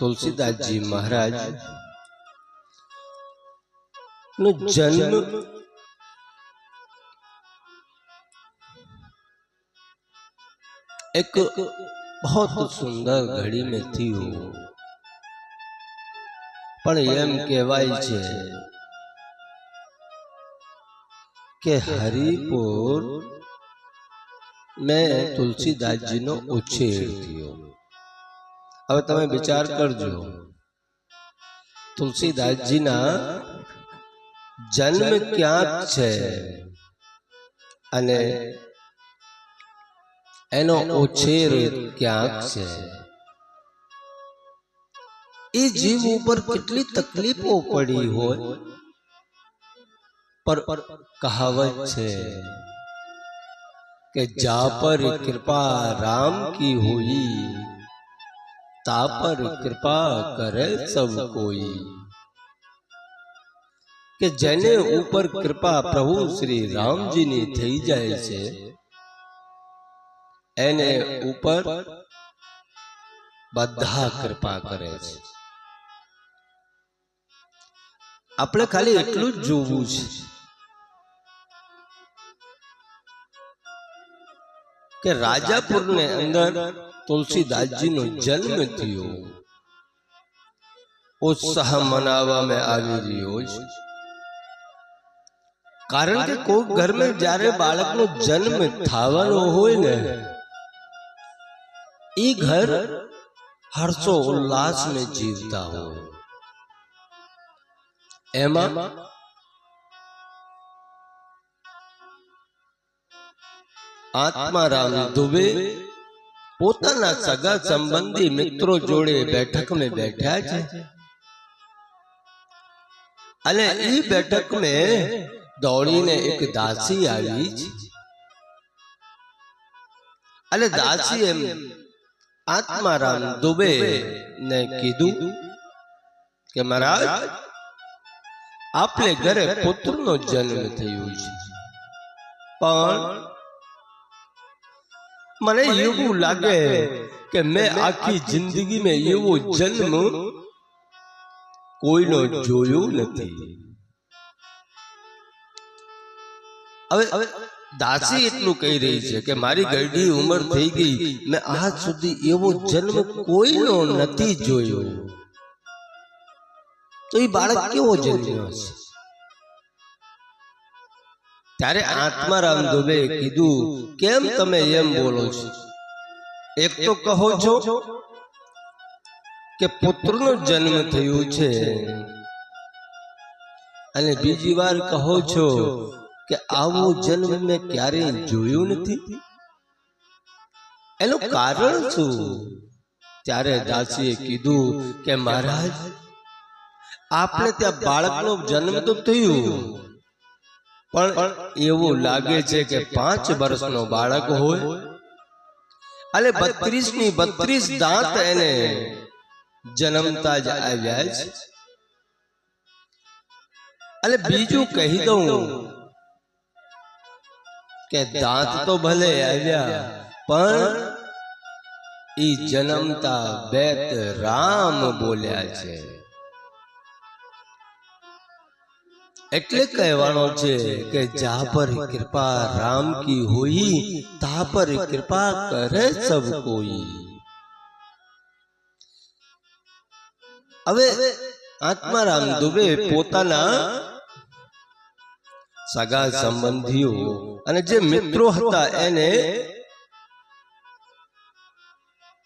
तुलसीदास जी महाराज no जन्म एक बहुत सुंदर घड़ी में थी हो, पण एम कहेवाय छे के हरिपुर में तुलसीदास जी नो उछेर थयो। હવે તમે વિચાર કરજો, तुलसीदास जी ना जन्म ક્યાંક છે અને એનો ઉછેર ક્યાંક છે। એ જીવ ઉપર કેટલી તકલીફો પડી હોય, पर कहावत છે કે जा पर कृपा राम की हुई, ता पर कृपा करे सब कोई। के जेने ऊपर कृपा प्रभु श्री राम जी ने थई जाए छे, एने ऊपर बधा कृपा करे छे। આપણે ખાલી એટલું જ જોવું છે કે રાજાપુર ને અંદર तुलसीदास जी नो जन्म थयो, उत्साह मनावा में आवी रह्यो छे। कारण के कोई घर में जारे बाळक नो जन्म थावानो होय ने, ई घर हर्षो उल्लास में जीवता होय। एमा आत्माराम दुबे पोताना सगा संबंधी मित्रों जोड़े बैठक में बैठा छे, अने ई बैठक में दौड़ीने एक दासी आई छे। अने दासी एम आत्माराम दुबे ने कीधु के महाराज आपले घरे पुत्र नो जन्म थयो छे, पण मने एवं लागे कि मैं आखी जिंदगी में एवो जन्म कोई नो जोयो नथी। હવે દાસી એટલું કહી રહી છે કે મારી ગરડી ઉંમર થઈ ગઈ, મેં આજ સુધી એવો જન્મ કોઈનો નથી જોયો, તો એ બાળક કેવો જન્મ્યો હશે? ત્યારે આત્મારામ દુબે કીધું, કેમ તમે એમ બોલો છો? એક તો કહો છો કે પુત્રનો જન્મ થયો છે, અને બીજી વાર કહો છો કે આવો જન્મ મેં ક્યારેય જોયો નથી, એનું કારણ શું? ત્યારે દાસીએ કીધું કે મહારાજ આપણે ત્યાં બાળકનો જન્મ તો થયો, પણ એવું લાગે છે કે 5 વર્ષનો બાળક હોય અને 32 ની 32 દાંત એને જન્મતા જ આવ્યા છે। અને બીજું કહી દઉં કે દાંત તો ભલે આવ્યા, પણ ઈ જન્મતા બેત રામ બોલ્યા છે। એટલે કહેવાનો છે કે જા પર कृपा राम की हुई, ता पर कृपा करे सब कोई। હવે આત્મારામ દુબે પોતાના સગા સંબંધીઓ અને જે મિત્રો હતા એને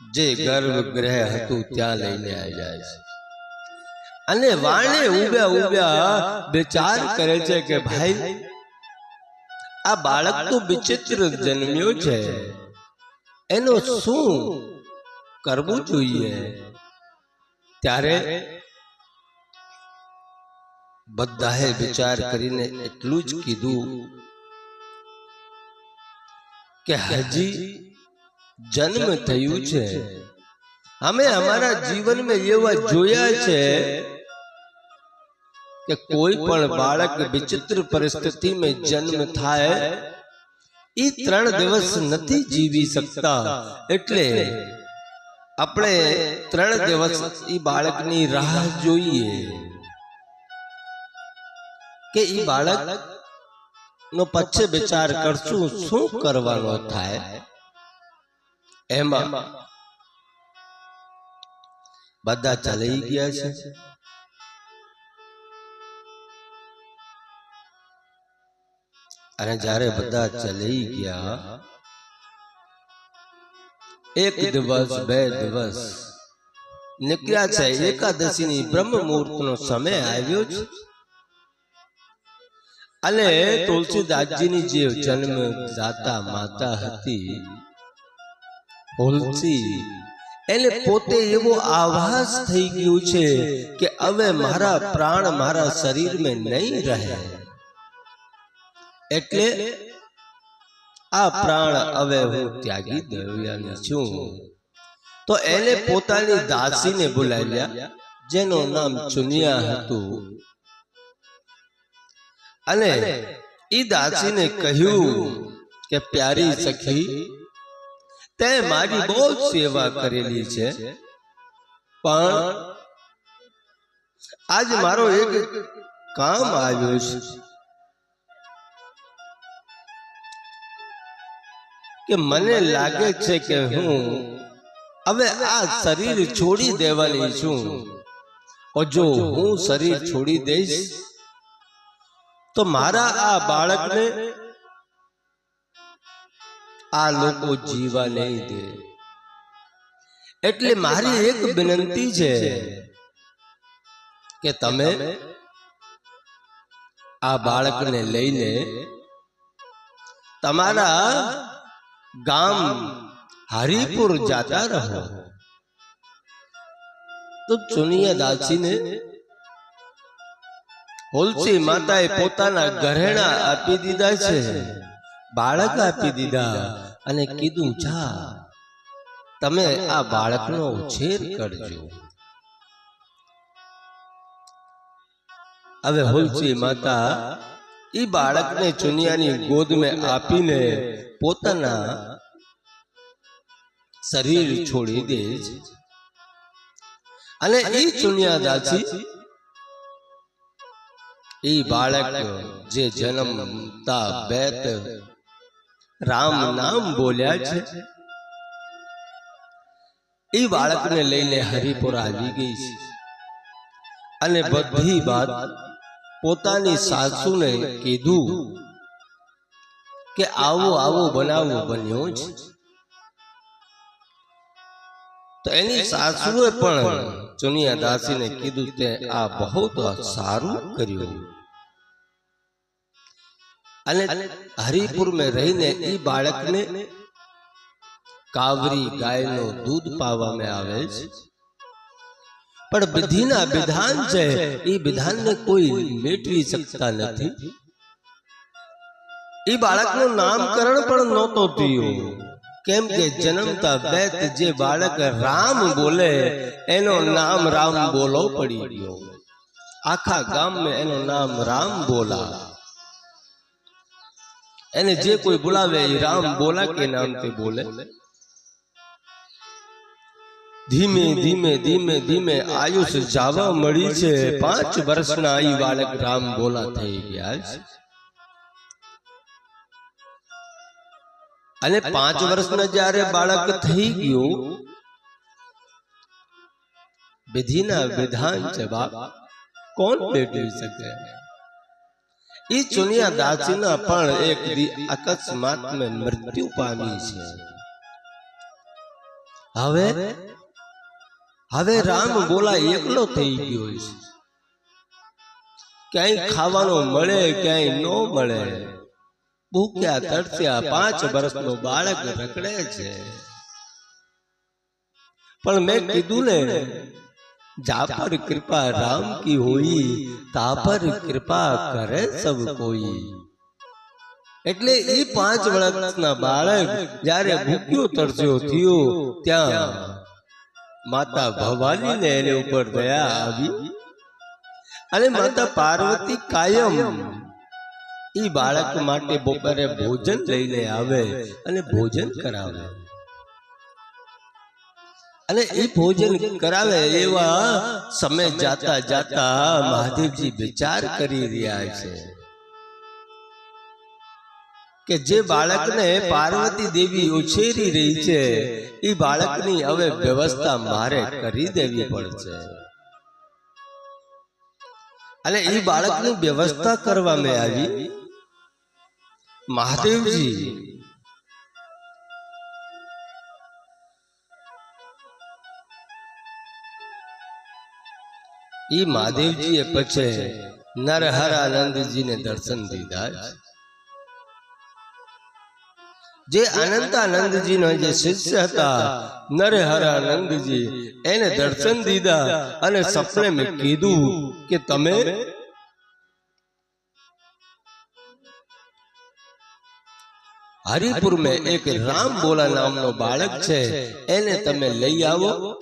જે ગર્ભગૃહ હતું ત્યાં લઈને આવ્યા છે, અને વાણે ઉભ્યા ઉભ્યા વિચાર કરે છે કે ભાઈ આ બાળક તો વિચિત્ર જન્મ્યો છે, એનો શું કરવું જોઈએ? ત્યારે બધાએ વિચાર કરીને એટલું જ કીધું કે હજી જન્મ થયું છે, અમે અમારા જીવનમાં એવા જોયા છે કે કોઈ પણ બાળક વિચિત્ર પરિસ્થિતિ में जन्म थाय ई 3 દિવસ નથી જીવી શકતા, એટલે આપણે 3 દિવસ ઈ બાળકની રાહ જોઈએ કે ઈ બાળક નો પછી વિચાર કરશું શું કરવાનો થાય. એમાં બધા ચાલી ગયા છે. અને જ્યારે બધા ચાલી ગયા, 1 દિવસ 2 દિવસ નીકળ્યા છે. એકાદશીની બ્રહ્મ મુહૂર્તનો સમય આવ્યો છે. અને તુલસીદાસજીની જે જન્મ દાતા માતા હતી તુલસી, એને પોતે એવો આભાસ થઈ ગયું છે કે હવે મારા પ્રાણ મારા શરીરમાં નહીં રહે, એટલે આ પ્રાણ હવે હું ત્યાગી દેવાની છું. તો એને પોતાની દાસીને બોલાવ્યા, જેનું નામ ચુનિયા હતું. અને ઈ દાસીને કહ્યું કે પ્યારી સખી, તે મારી બહુ સેવા કરેલી છે, પણ આજ મારો એક કામ આવ્યો છે કે મને લાગે છે કે હું હવે આ શરીર છોડી દેવાની છું. જો હું શરીર છોડી દઈશ તો મારા આ બાળકને આ લોકો જીવા નહીં દે. એટલે મારી એક વિનંતી છે કે તમે આ બાળકને લઈને તમારા ગામ હરિપુર જાતા રહો. તો ચુનિયા દાસીને તુલસી માતાએ પોતાના ઘરેણા આપી દીધા છે, બાળક આપી દીધા, અને કીધું જા તમે આ બાળકનો ઉછેર કરજો. હવે તુલસી માતા ઈ બાળકને ચુનિયાની ગોદમાં આપીને પોતાના શરીર છોડી દે છે. અને ઈ ચુનિયા દાસી ઈ બાળક જે જન્મતા બેત રામ નામ બોલ્યા છે, ઈ બાળકને લઈને હરિપુર આવી ગઈ છે. અને બધી વાત પોતાની સાસુને કીધું કે આવો આવો બનાવો બન્યો છે. તો એની સાસુએ પણ ચુનિયા દાસીને કીધું તે આ બહુ સારું કર્યું. અને હરિપુર में રહીને ઈ બાળકને કાવરી ગાયનો દૂધ પાવામાં આવે છે. પણ વિધિના વિધાન છે, ઈ વિધાનને કોઈ મેળવી શકતા નથી. ઈ બાળકનું નામકરણ પણ નહોતો થયું, કેમ કે જન્મતા બેત જે બાળક રામ બોલે એનો નામ રામ બોલો પડી ગયો. આખા ગામમાં એનો નામ રામ બોલા. એને જે કોઈ બોલાવે એ રામ બોલા કે નામથી બોલે. ધીમે ધીમે ધીમે ધીમે આયુષ જાવા મળી છે. 5 વર્ષના ઈ બાળક રામ બોલા થઈ ગયા છે. અને 5 વર્ષના જ્યારે બાળક થઈ ગયું, વિધિના વિધાન છે બાપ, કોણ બેઠી શકે. ઈ ચુનિયા દાસીના પણ એક અકસ્માતમાં મૃત્યુ પામી છે. હવે રામ બોલા એકલો થઈ ગયો છે. ક્યાંય ખાવાનું મળે ક્યાંય ન મળે, ભૂખ્યા તરસ્યા 5 વર્ષનો બાળક રખડે છે. પણ મેં કીધું ને, જા પર कृपा राम की होई ता पर कृपा करे सब कोई. એટલે ઈ 5 વર્ષના બાળક જ્યારે ભૂખ્યો તરસ્યો થયો, ત્યાં માતા ભવાનીને એને ઉપર દયા આવી. અને માતા પાર્વતી કાયમ ઈ બાળક માટે બપોરે ભોજન લઈને આવે અને ભોજન કરાવે. અને એ ભોજન કરાવે એવા સમય જાતા જાતા મહાદેવજી વિચાર કરી રહ્યા છે કે જે બાળકને પાર્વતી દેવી ઉછેરી રહી છે એ બાળકની હવે વ્યવસ્થા મારે કરી દેવી પડશે અને એ બાળકની વ્યવસ્થા કરવામાં આવી મહાદેવજી એ મહાદેવજીએ પછી નરહરાનંદજીને દર્શન દીધા જે અનંતાનંદજીનો જે શિષ્ય હતા નરહરાનંદજી એને દર્શન દીધા અને સપને મેં કીધું કે તમે હરિપુર में एक राम बोला नामનો બાળક છે એને તમે લઈ આવો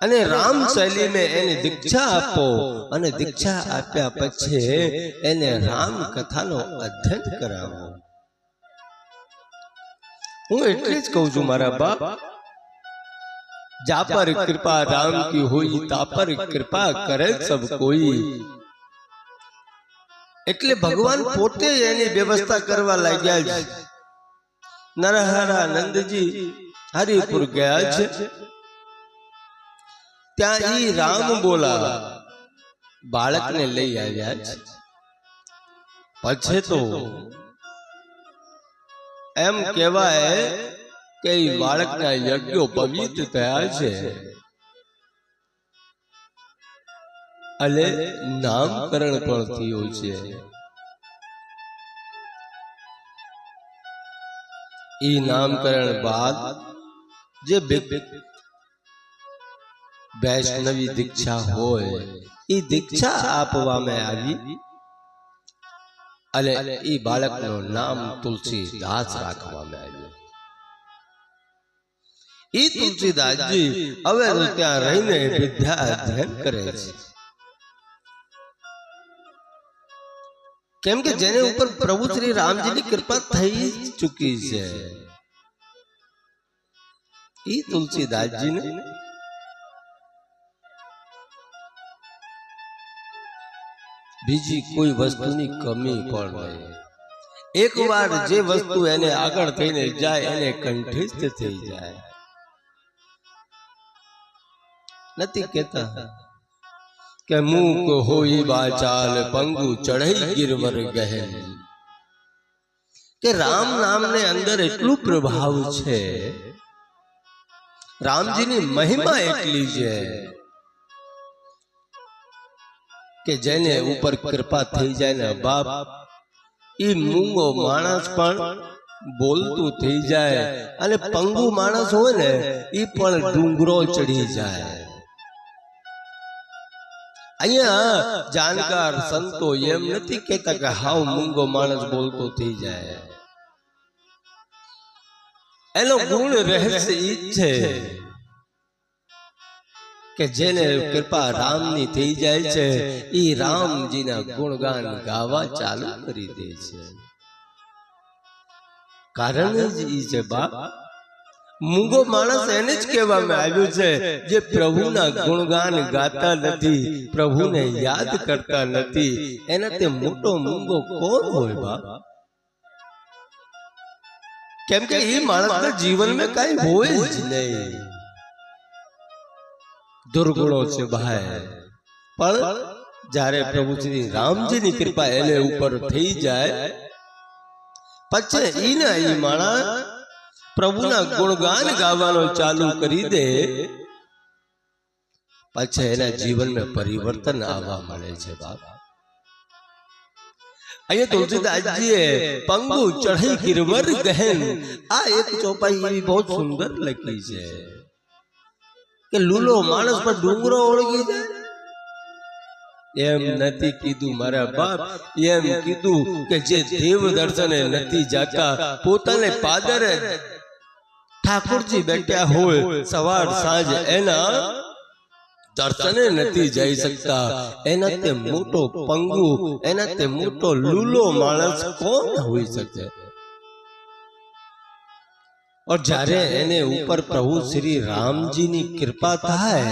અને રામ શૈલીમાં એને દીક્ષા આપો અને દીક્ષા આપ્યા પછી એને રામ કથાનો અધ્યયન કરાવો હું એટલે જ કહું છું મારા બાપ જા પર કૃપા રામ की हुई ता पर कृपा करे सब कोई એટલે ભગવાન પોતે એની વ્યવસ્થા કરવા લાગ્યા છે નરહરાનંદજી હરિપુર ગયા છે ત્યાં ઈ રામ બોલા બાળકને લઈ આવ્યા છે પછી તો એમ કહેવાય કે ઈ બાળકના યજ્ઞો પવિત્ર થયા છે અને નામકરણ પણ થયું છે ઈ નામકરણ બાદ જે વૈષ્ણવી દીક્ષા હોય ઈ દીક્ષા આપવામાં આવી અને ઈ બાળકનું નામ તુલસીદાસ રાખવામાં આવ્યું ઈ તુલસીદાસજી હવે તો ત્યાં રહીને વિદ્યા અધ્યયન કરે છે કેમ કે જેને ઉપર પ્રભુ શ્રી રામજીની કૃપા થઈ ચૂકી છે ઈ તુલસીદાસજીને બીજી કોઈ વસ્તુની કમી પણ નહીં એક વાર જે વસ્તુ એને આગળ થઈને જાય એને કંઠસ્થ થઈ જાય નથી કહેતા કે મૂક હોઈ બાચાલ પંગુ ચढ़ई गिरवर गहन કે રામ નામને અંદર એટલું પ્રભાવ છે રામજીની મહિમા એટલી છે કે જેને ઉપર કૃપા થઈ જાય ને બાપ ઈ મૂંગો માણસ પણ બોલતું થઈ જાય અને પંગુ માણસ હોય ને ઈ પણ ડુંગરો ચડી જાય અહીંયા જાણકાર સંતો એમ નથી કહેતા કે હાવ મૂંગો માણસ બોલતો થઈ જાય એનો ગુણ રહસ્ય ઈ છે કે જેને કૃપા રામની થઈ જાય છે ઈ રામજીના ગુણગાન ગાવા ચાલુ કરી દે છે કારણ જ ઈ છે બાપ મૂંગો માણસ એને જ કહેવામાં આવ્યું છે જે પ્રભુના ગુણગાન ગાતા નથી પ્રભુને યાદ કરતા નથી એના તે મોટો મૂંગો કોણ હોય બાપ કેમ કે એ માણસના જીવનમાં કઈ હોય જ નહીં दुर्गुणों से भाई पर जारे प्रभु श्री रामजी ની कृपा એને ઉપર થઈ જાય પછી ઈને ઈ માણા પ્રભુના ગુણગાન ગાવાનો ચાલુ કરી દે પછી એના જીવનમાં પરિવર્તન આવવા મળે છે બાપ અહીંયા તુલસીદાસજીએ પંગુ ચढ़ई गिरवर गहन આ એક ચોપાઈ એવી બહુ સુંદર લખી છે કે લૂલો માણસ પર ડુંગરો ઓળગી જાય એમ નથી કીધું મારા બાપ એમ કીધું કે જે દેવ દર્શને નથી જાતા પોતાને પાદરે ઠાકોરજી બેઠા હોય સવાર સાંજ એના દર્શને નથી જઈ શકતા એના તે મોટો પંગુ એના તે મોટો લૂલો માણસ કોણ હોઈ શકે और जारे एने ऊपर प्रभु श्री राम जी नी कृपा थाय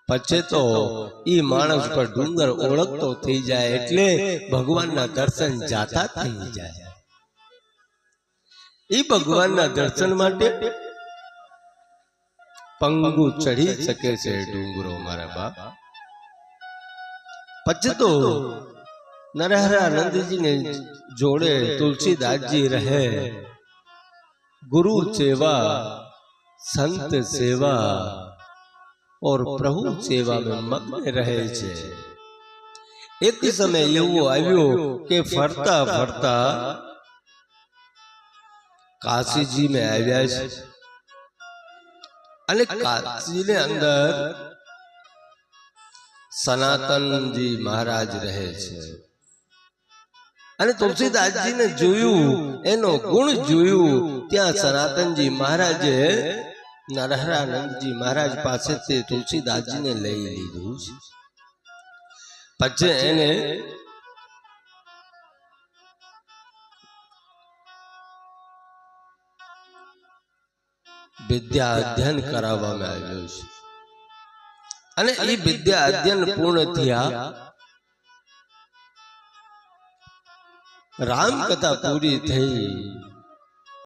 पछे तो ई माणस पर डूंगर ओळखतो थई जाय એટલે ભગવાનના દર્શન જાતા થઈ જાય। ई भगवानના દર્શન માટે पंगु चढ़ी सके से डूंगरो मारा बाप। पछे तो नरहरानंद जी ने जोड़े तुलसीदास जी रहे, गुरु सेवा संत सेवा और प्रभु सेवा में मग्न रहे छे। एक समय एवो आव्यो के फरता फरता काशी जी में आव्या छे अने काशी ने अंदर सनातन जी महाराज रहे छे अने तुलसीदास जी ने जोयु एनो गुण जोयु त्या सनातन जी महाराजे नरहरानंद जी महाराज पासे ते तुलसीदास जी ने लई लीधुं छे। पछे एने विद्या अध्ययन कराववामां आव्युं छे अने ई विद्या अध्ययन पूर्ण थया राम कथा पूरी थई